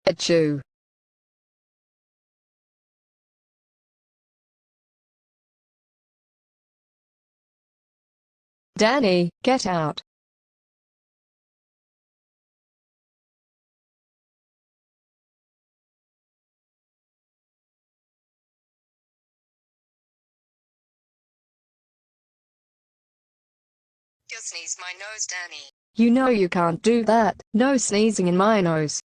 Achoo. Danny, get out. You sneezed my nose, Danny. You know you can't do that. No sneezing in my nose.